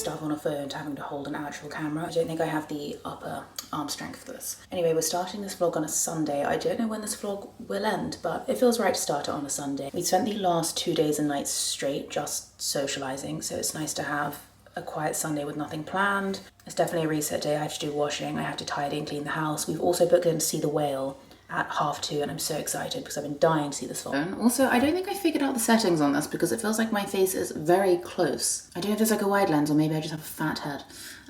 stuff on a phone to having to hold an actual camera. I don't think I have the upper arm strength for this. Anyway, we're starting this vlog on a Sunday. I don't know when this vlog will end, but it feels right to start it on a Sunday. We spent the last 2 days and nights straight just socializing, so it's nice to have a quiet Sunday with nothing planned. It's definitely a reset day. I have to do washing, I have to tidy and clean the house. We've also booked in to see the whale at 2:30, and I'm so excited because I've been dying to see this film. Also, I don't think I figured out the settings on this because it feels like my face is very close. I don't know if there's like a wide lens or maybe I just have a fat head.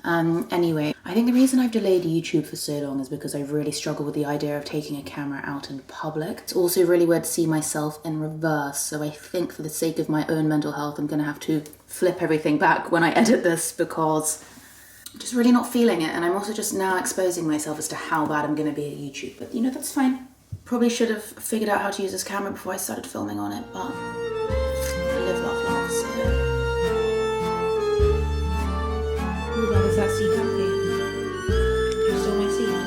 Anyway, I think the reason I've delayed YouTube for so long is because I really struggle with the idea of taking a camera out in public. It's also really weird to see myself in reverse, so I think for the sake of my own mental health, I'm gonna have to flip everything back when I edit this because I'm just really not feeling it, and I'm also just now exposing myself as to how bad I'm gonna be at YouTube, but you know, that's fine. Probably should have figured out how to use this camera before I started filming on it, but live, laugh, laugh, so. Ooh, that is that seat comfy. You still my seat?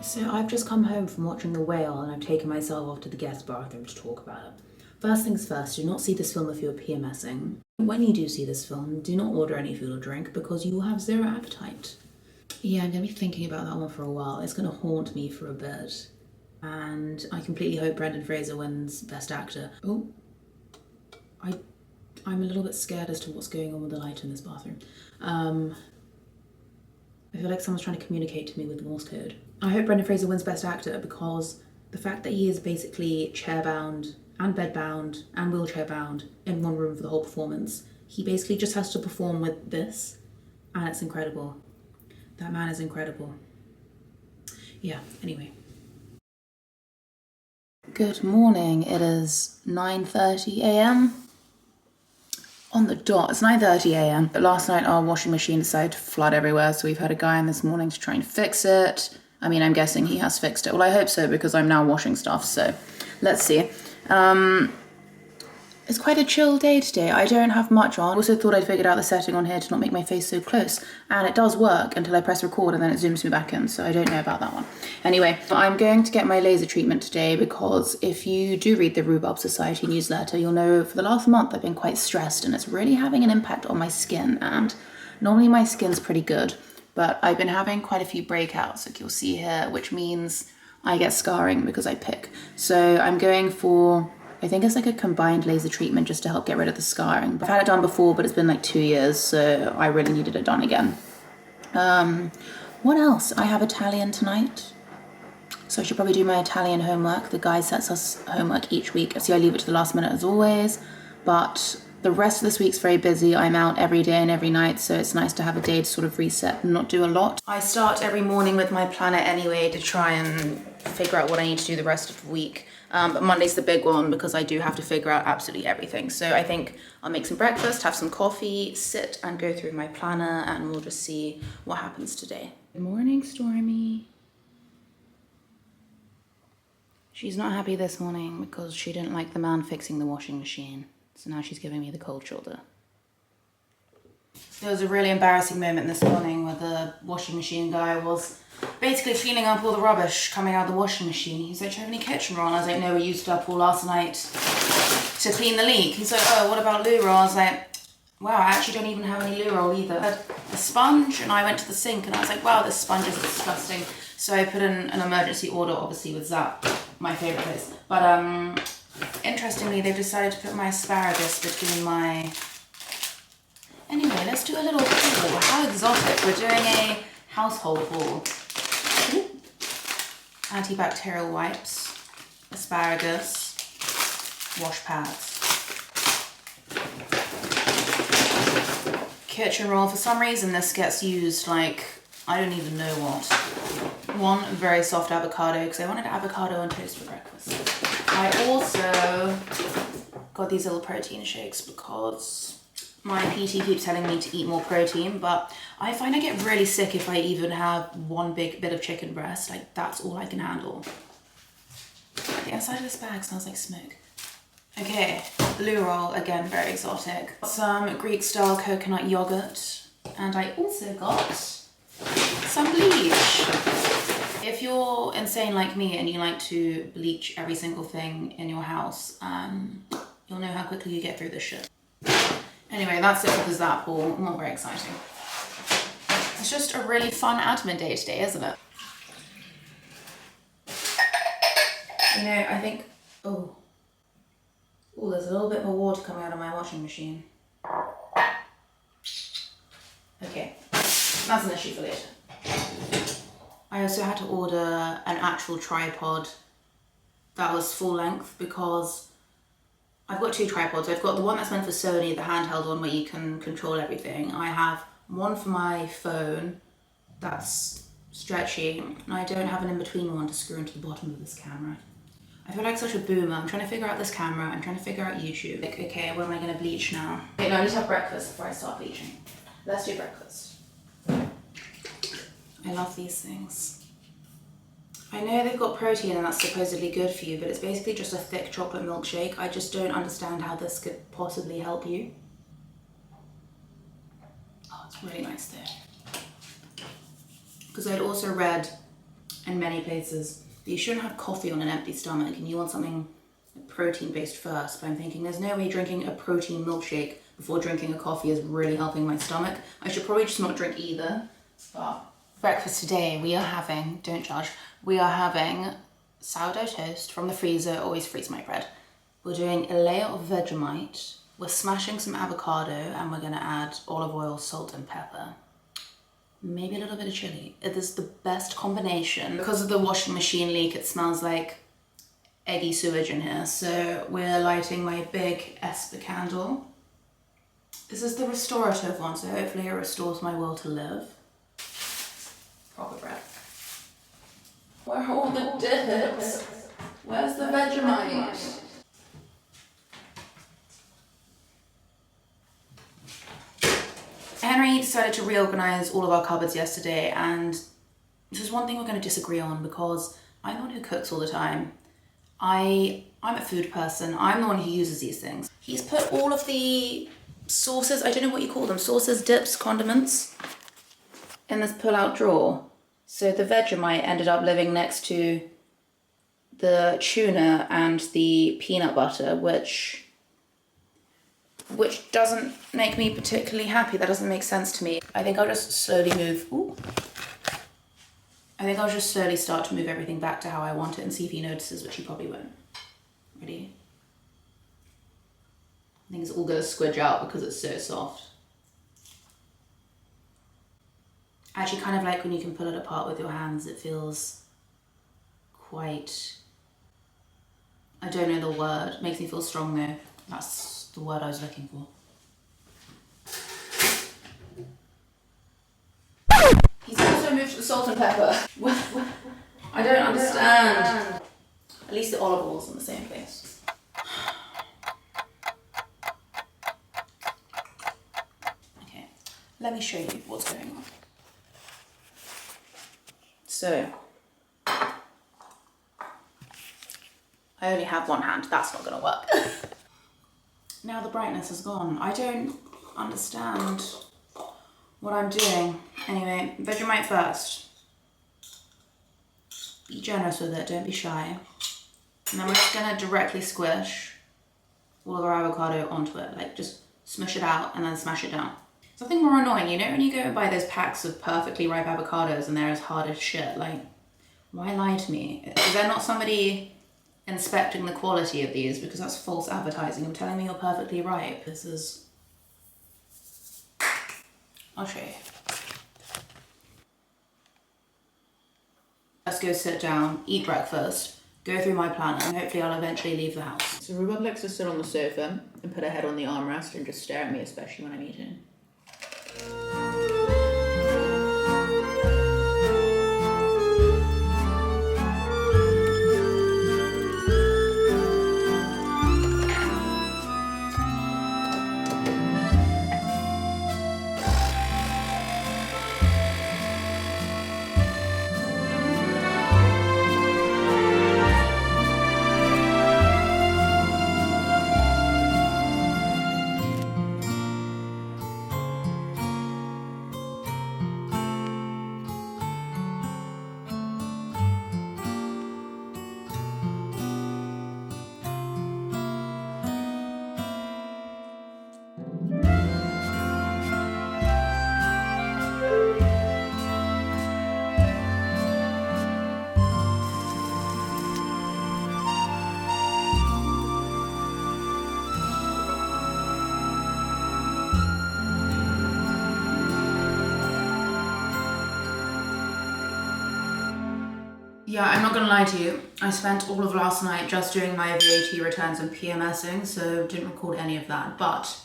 So I've just come home from watching The Whale and I've taken myself off to the guest bathroom to talk about it. First things first, do not see this film if you're PMSing. When you do see this film, do not order any food or drink because you will have zero appetite. Yeah, I'm gonna be thinking about that one for a while. It's gonna haunt me for a bit. And I completely hope Brendan Fraser wins Best Actor. Oh, I'm a little bit scared as to what's going on with the light in this bathroom. I feel like someone's trying to communicate to me with Morse code. I hope Brendan Fraser wins Best Actor because the fact that he is basically chair-bound and bed-bound and wheelchair-bound in one room for the whole performance, he basically just has to perform with this, and it's incredible. That man is incredible. Yeah, anyway. Good morning, it is 9:30 a.m. On the dot, it's 9:30 a.m. But last night our washing machine decided to flood everywhere, so we've had a guy in this morning to try and fix it. I mean, I'm guessing he has fixed it. Well, I hope so, because I'm now washing stuff, so let's see. It's quite a chill day today. I don't have much on. I also thought I'd figured out the setting on here to not make my face so close, and it does work until I press record and then it zooms me back in, so I don't know about that one. Anyway, I'm going to get my laser treatment today because if you do read the Rhubarb Society newsletter, you'll know for the last month I've been quite stressed and it's really having an impact on my skin, and normally my skin's pretty good, but I've been having quite a few breakouts, like you'll see here, which means I get scarring because I pick. So I'm going for, I think it's like a combined laser treatment just to help get rid of the scarring. I've had it done before, but it's been like 2 years, so I really needed it done again. What else? I have Italian tonight, so I should probably do my Italian homework. The guy sets us homework each week. See, I leave it to the last minute as always, but the rest of this week's very busy. I'm out every day and every night, so it's nice to have a day to sort of reset and not do a lot. I start every morning with my planner anyway to try and figure out what I need to do the rest of the week. But Monday's the big one because I do have to figure out absolutely everything. So I think I'll make some breakfast, have some coffee, sit and go through my planner, and we'll just see what happens today. Good morning, Stormy. She's not happy this morning because she didn't like the man fixing the washing machine. So now she's giving me the cold shoulder. There was a really embarrassing moment this morning where the washing machine guy was basically cleaning up all the rubbish coming out of the washing machine. He's like, do you have any kitchen roll? I was like, no, we used it up all last night to clean the leak. He's like, oh, what about loo roll? I was like, wow, I actually don't even have any loo roll either. I had a sponge and I went to the sink and I was like, wow, this sponge is disgusting. So I put in an emergency order, obviously with Zap, my favourite place. But interestingly, they've decided to put my asparagus between my... Anyway, let's do a little haul. How exotic. We're doing a household haul. Antibacterial wipes, asparagus, wash pads. Kitchen roll. For some reason, this gets used like, I don't even know what. One very soft avocado, because I wanted avocado on toast for breakfast. I also got these little protein shakes because My PT keeps telling me to eat more protein, but I find I get really sick if I even have one big bit of chicken breast. Like, that's all I can handle. The inside of this bag smells like smoke. Okay, blue roll, again, very exotic. Some Greek style coconut yogurt. And I also got some bleach. If you're insane like me and you like to bleach every single thing in your house, you'll know how quickly you get through this shit. Anyway, that's it for the Zap haul. Not very exciting. It's just a really fun admin day today, isn't it? You know, I think... Oh, there's a little bit more water coming out of my washing machine. Okay, that's an issue for later. I also had to order an actual tripod that was full length because I've got two tripods. I've got the one that's meant for Sony, the handheld one where you can control everything. I have one for my phone that's stretchy, and I don't have an in-between one to screw into the bottom of this camera. I feel like such a boomer. I'm trying to figure out this camera. I'm trying to figure out YouTube. Like, okay, what am I going to bleach now? Okay, no, I need to have breakfast before I start bleaching. Let's do breakfast. I love these things. I know they've got protein and that's supposedly good for you, but it's basically just a thick chocolate milkshake. I just don't understand how this could possibly help you. Oh, it's really nice there. Because I'd also read in many places that you shouldn't have coffee on an empty stomach and you want something protein-based first. But I'm thinking there's no way drinking a protein milkshake before drinking a coffee is really helping my stomach. I should probably just not drink either. But breakfast today, we are having, don't judge, we are having sourdough toast from the freezer. Always freeze my bread. We're doing a layer of Vegemite. We're smashing some avocado and we're gonna add olive oil, salt and pepper. Maybe a little bit of chili. It is the best combination. Because of the washing machine leak, it smells like eggy sewage in here. So we're lighting my big Esper candle. This is the restorative one, so hopefully it restores my will to live. Proper bread. Where are all the dips? Where's the Vegemite? Henry decided to reorganize all of our cupboards yesterday, and this is one thing we're going to disagree on because I'm the one who cooks all the time. I'm a food person. I'm the one who uses these things. He's put all of the sauces, I don't know what you call them, sauces, dips, condiments, in this pull-out drawer. So the Vegemite ended up living next to the tuna and the peanut butter, which doesn't make me particularly happy. That doesn't make sense to me. I think I'll just slowly move, I think I'll just slowly start to move everything back to how I want it and see if he notices, which he probably won't. Ready? I think it's all gonna squidge out because it's so soft. I actually kind of like when you can pull it apart with your hands. It feels quite, I don't know the word. It makes me feel strong though. That's the word I was looking for. He's also moved to the salt and pepper. I don't understand. At least the olive oil's in the same place. Okay, let me show you what's going on. So, I only have one hand. That's not gonna work. Now the brightness is gone. I don't understand what I'm doing. Anyway, Vegemite first. Be generous with it, don't be shy. And then we're just gonna directly squish all of our avocado onto it. Like, just smush it out and then smash it down. Something more annoying, you know when you go and buy those packs of perfectly ripe avocados and they're as hard as shit, like, why lie to me? Is there not somebody inspecting the quality of these? Because that's false advertising. I'm telling me you're perfectly ripe. This is... I'll show you. Let's go sit down, eat breakfast, go through my planner, and hopefully I'll eventually leave the house. So Ruben likes to sit on the sofa and put her head on the armrest and just stare at me, especially when I'm eating. Yeah, I'm not gonna lie to you. I spent all of last night just doing my VAT returns and PMSing, so didn't record any of that. But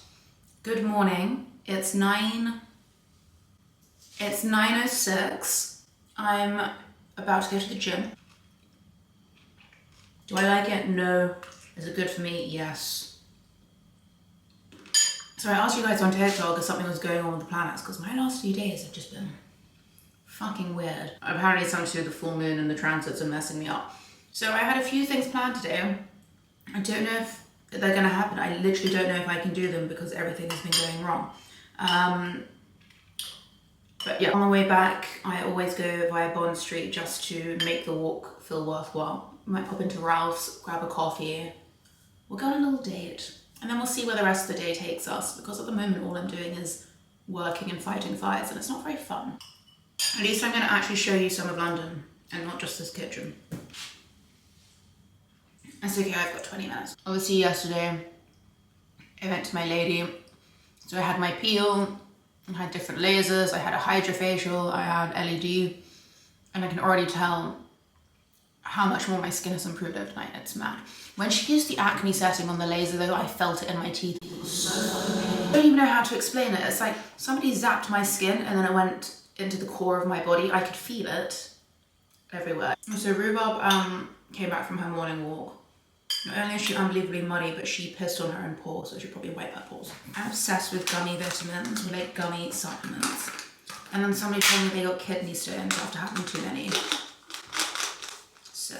good morning. It's 9:06. I'm about to go to the gym. Do I like it? No. Is it good for me? Yes. So I asked you guys on TikTok if something was going on with the planets, because my last few days have just been fucking weird. Apparently it's something to do with the full moon and the transits are messing me up. So I had a few things planned today. I don't know if they're gonna happen. I literally don't know if I can do them because everything has been going wrong. But yeah, on the way back, I always go via Bond Street just to make the walk feel worthwhile. I might pop into Ralph's, grab a coffee. We'll go on a little date. And then we'll see where the rest of the day takes us, because at the moment all I'm doing is working and fighting fires, and it's not very fun. At least I'm going to actually show you some of London, and not just this kitchen. It's okay, I've got 20 minutes. Obviously yesterday, I went to my lady, so I had my peel, I had different lasers, I had a hydrofacial, I had LED, and I can already tell how much more my skin has improved overnight. It's mad. When she used the acne setting on the laser though, I felt it in my teeth. It was so fucking painful. I don't even know how to explain it. It's like somebody zapped my skin and then it went into the core of my body. I could feel it everywhere. So Rhubarb came back from her morning walk. Not only is she unbelievably muddy, but she pissed on her own paw, so she probably wiped her paws. I'm obsessed with gummy vitamins, or like gummy supplements. And then somebody told me they got kidney stones after having too many. So,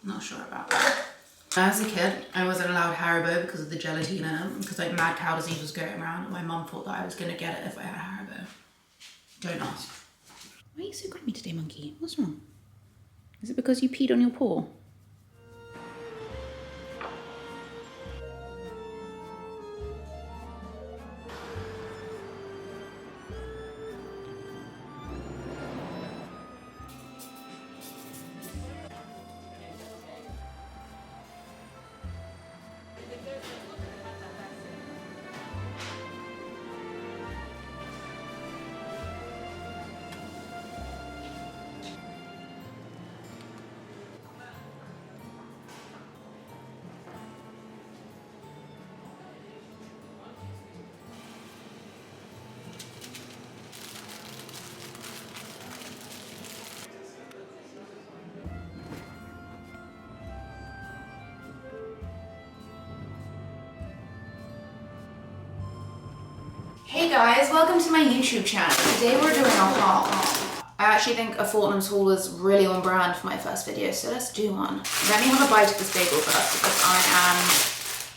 not sure about that. As a kid, I wasn't allowed Haribo because of the gelatin in it, because like mad cow disease was going around, and my mum thought that I was going to get it if I had Haribo. Don't ask. Why are you so grimy today, monkey? What's wrong? Is it because you peed on your paw? Hey guys, welcome to my YouTube channel. Today we're doing a haul. I actually think a Fortnum's haul is really on brand for my first video, so let's do one. Let me have a bite of this bagel first because I am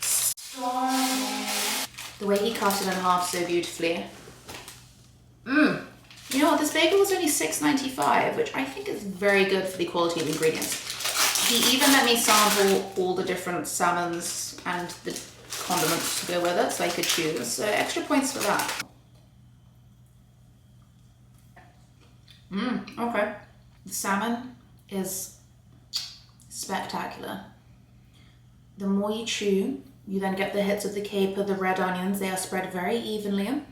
starving. The way he cut it in half so beautifully. You know what, this bagel was only $6.95, which I think is very good for the quality of ingredients. He even let me sample all the different salmons and the condiments to go with it so I could choose, so extra points for that. Okay. The salmon is spectacular. The more you chew, you then get the hits of the caper, the red onions. They are spread very evenly.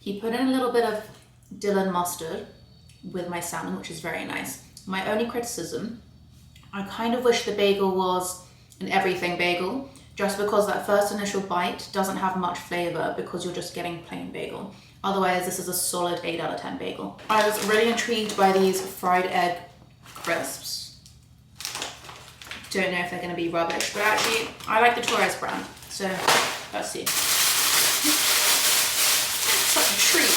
He put in a little bit of dill and mustard with my salmon, which is very nice. My only criticism, I kind of wish the bagel was an everything bagel, just because that first initial bite doesn't have much flavor because you're just getting plain bagel. Otherwise, this is a solid 8 out of 10 bagel. I was really intrigued by these fried egg crisps. Don't know if they're gonna be rubbish, but actually, I like the Torres brand, so let's see. Such a treat.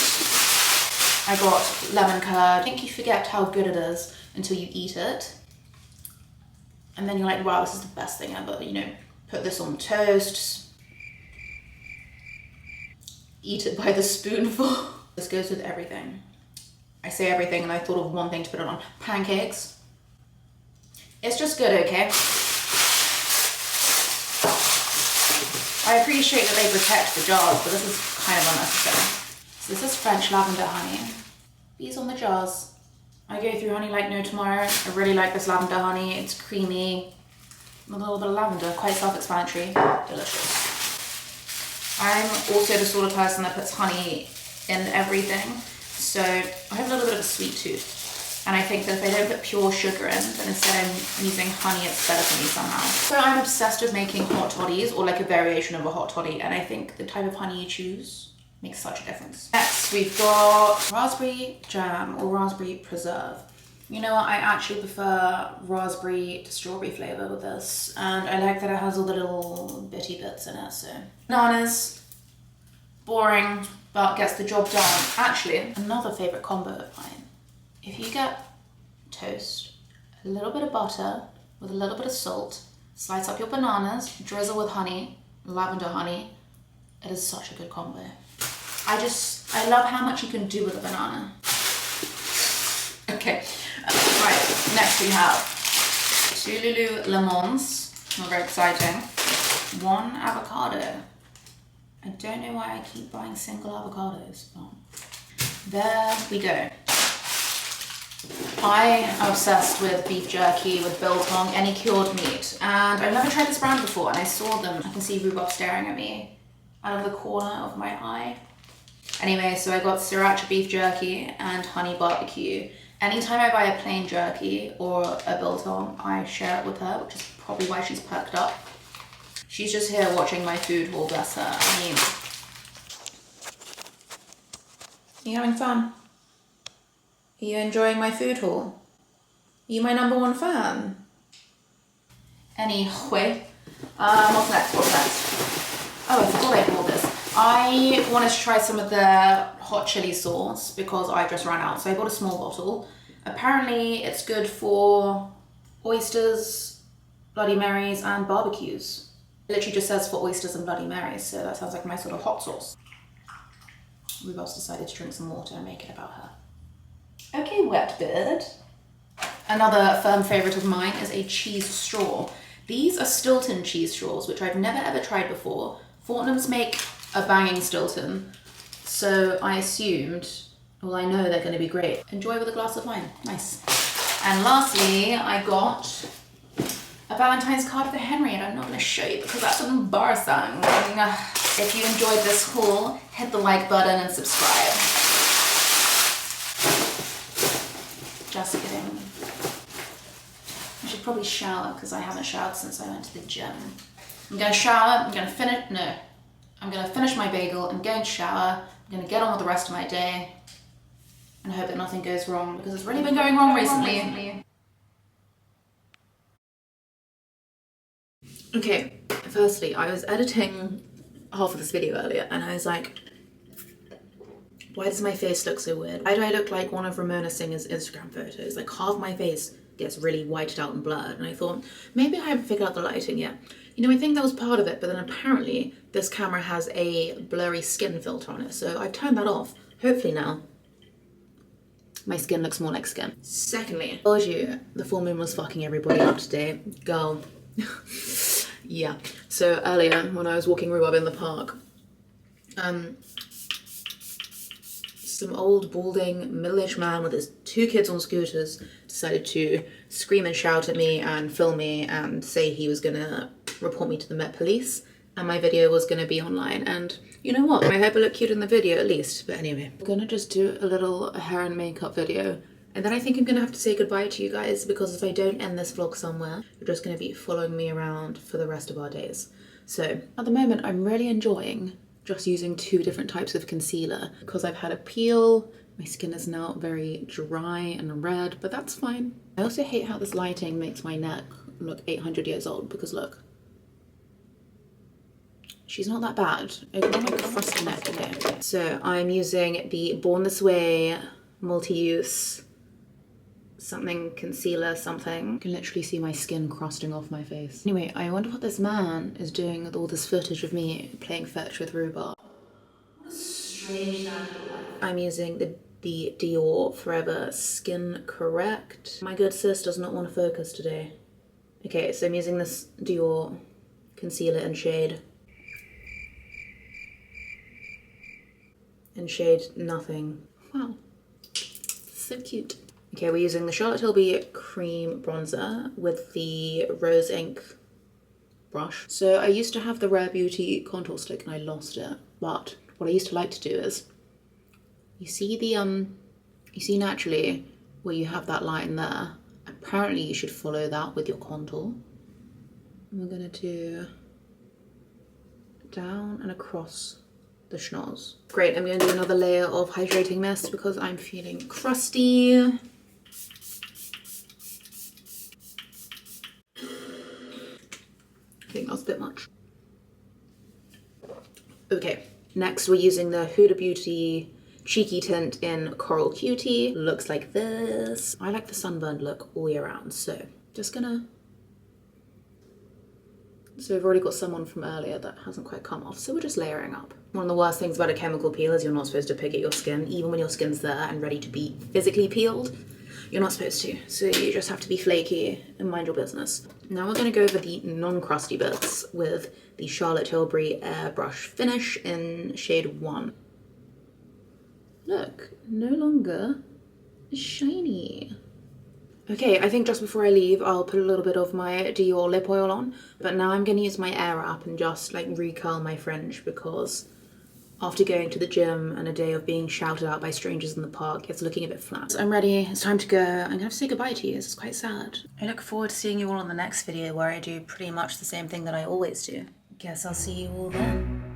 I got lemon curd. I think you forget how good it is until you eat it. And then you're like, wow, this is the best thing ever, you know. Put this on toast. Eat it by the spoonful. This goes with everything. I say everything and I thought of one thing to put it on. Pancakes. It's just good, okay? I appreciate that they protect the jars, but this is kind of unnecessary. So this is French lavender honey. These on the jars. I go through honey like no tomorrow. I really like this lavender honey. It's creamy. A little bit of lavender, quite self-explanatory, delicious. I'm also the sort of person that puts honey in everything, so I have a little bit of a sweet tooth. And I think that if I don't put pure sugar in, then instead I'm using honey, it's better for me somehow. So I'm obsessed with making hot toddies, or like a variation of a hot toddy, and I think the type of honey you choose makes such a difference. Next, we've got raspberry jam or raspberry preserve. You know what, I actually prefer raspberry to strawberry flavour with this, and I like that it has all the little bitty bits in it, so. Bananas, boring, but gets the job done. Actually, another favourite combo of mine. If you get toast, a little bit of butter with a little bit of salt, slice up your bananas, drizzle with honey, lavender honey, it is such a good combo. I love how much you can do with a banana. Okay, right, next we have 2 Lululemons, not very exciting, 1 avocado. I don't know why I keep buying single avocados, but there we go. I am obsessed with beef jerky, with biltong, any cured meat, and I've never tried this brand before, and I saw them. I can see Rhubarb staring at me out of the corner of my eye. Anyway, so I got sriracha beef jerky and honey barbecue. Anytime I buy a plain jerky or a biltong, I share it with her, which is probably why she's perked up. She's just here watching my food haul, bless her. I mean, you having fun? Are you enjoying my food haul? Are you my #1 fan? Anyway, what's next? Oh, I forgot I bought this. I wanted to try some of the hot chili sauce because I just ran out, so I bought a small bottle. Apparently it's good for oysters, Bloody Marys, and barbecues. It literally just says for oysters and Bloody Marys, so that sounds like my sort of hot sauce. Rhubarb decided to drink some water and make it about her. Okay, wet bird. Another firm favourite of mine is a cheese straw. These are Stilton cheese straws, which I've never ever tried before. Fortnum's make a banging Stilton, so I assumed, well, I know they're going to be great. Enjoy with a glass of wine. Nice. And lastly, I got a Valentine's card for Henry, and I'm not going to show you because that's embarrassing. If you enjoyed this haul, hit the like button and subscribe. Just kidding. I should probably shower because I haven't showered since I went to the gym. I'm going to shower, I'm going to finish my bagel, I'm going to shower, I'm going to get on with the rest of my day, and hope that nothing goes wrong because it's really been going wrong recently. Okay, firstly, I was editing half of this video earlier and I was like, why does my face look so weird? Why do I look like one of Ramona Singer's Instagram photos? Like half my face gets really whited out and blurred, and I thought, maybe I haven't figured out the lighting yet. You know, I think that was part of it, but then apparently this camera has a blurry skin filter on it, so I've turned that off. Hopefully now my skin looks more like skin. Secondly, I told you the full moon was fucking everybody up today. Girl. Yeah. So earlier when I was walking Rhubarb in the park, some old balding middle-aged man with his 2 kids on scooters decided to scream and shout at me and film me and say he was gonna report me to the Met Police and my video was gonna be online, and you know what? I hope I look cute in the video at least. But anyway, I'm gonna just do a little hair and makeup video, and then I think I'm gonna have to say goodbye to you guys because if I don't end this vlog somewhere, you're just gonna be following me around for the rest of our days. So at the moment I'm really enjoying just using 2 different types of concealer because I've had a peel. My skin is now very dry and red, but that's fine. I also hate how this lighting makes my neck look 800 years old because look, she's not that bad. Ignore my crusty neck, okay. So I'm using the Born This Way multi-use something concealer something. You can literally see my skin crusting off my face. Anyway, I wonder what this man is doing with all this footage of me playing fetch with Rhubarb. What a strange life. I'm using the Dior Forever Skin Correct. My good sis does not want to focus today. Okay, so I'm using this Dior concealer in shade nothing. Wow, so cute. Okay, we're using the Charlotte Tilbury Cream Bronzer with the Rose Ink brush. So I used to have the Rare Beauty contour stick and I lost it, but what I used to like to do is, you see naturally where you have that line there, apparently you should follow that with your contour. And we're gonna do down and across the schnoz. Great, I'm gonna do another layer of hydrating mist because I'm feeling crusty. I think that's a bit much. Okay, next we're using the Huda Beauty Cheeky Tint in Coral Cutie. Looks like this. I like the sunburned look all year round, so just gonna... So we've already got some on from earlier that hasn't quite come off, so we're just layering up. One of the worst things about a chemical peel is you're not supposed to pick at your skin, even when your skin's there and ready to be physically peeled. You're not supposed to, so you just have to be flaky and mind your business. Now we're gonna go over the non-crusty bits with the Charlotte Tilbury Airbrush Finish in shade 1. Look, no longer shiny. Okay, I think just before I leave, I'll put a little bit of my Dior lip oil on, but now I'm gonna use my Air Wrap and just like recurl my fringe because after going to the gym and a day of being shouted out by strangers in the park, it's looking a bit flat. So I'm ready, it's time to go. I'm gonna have to say goodbye to you, it's quite sad. I look forward to seeing you all in the next video where I do pretty much the same thing that I always do. Guess I'll see you all then.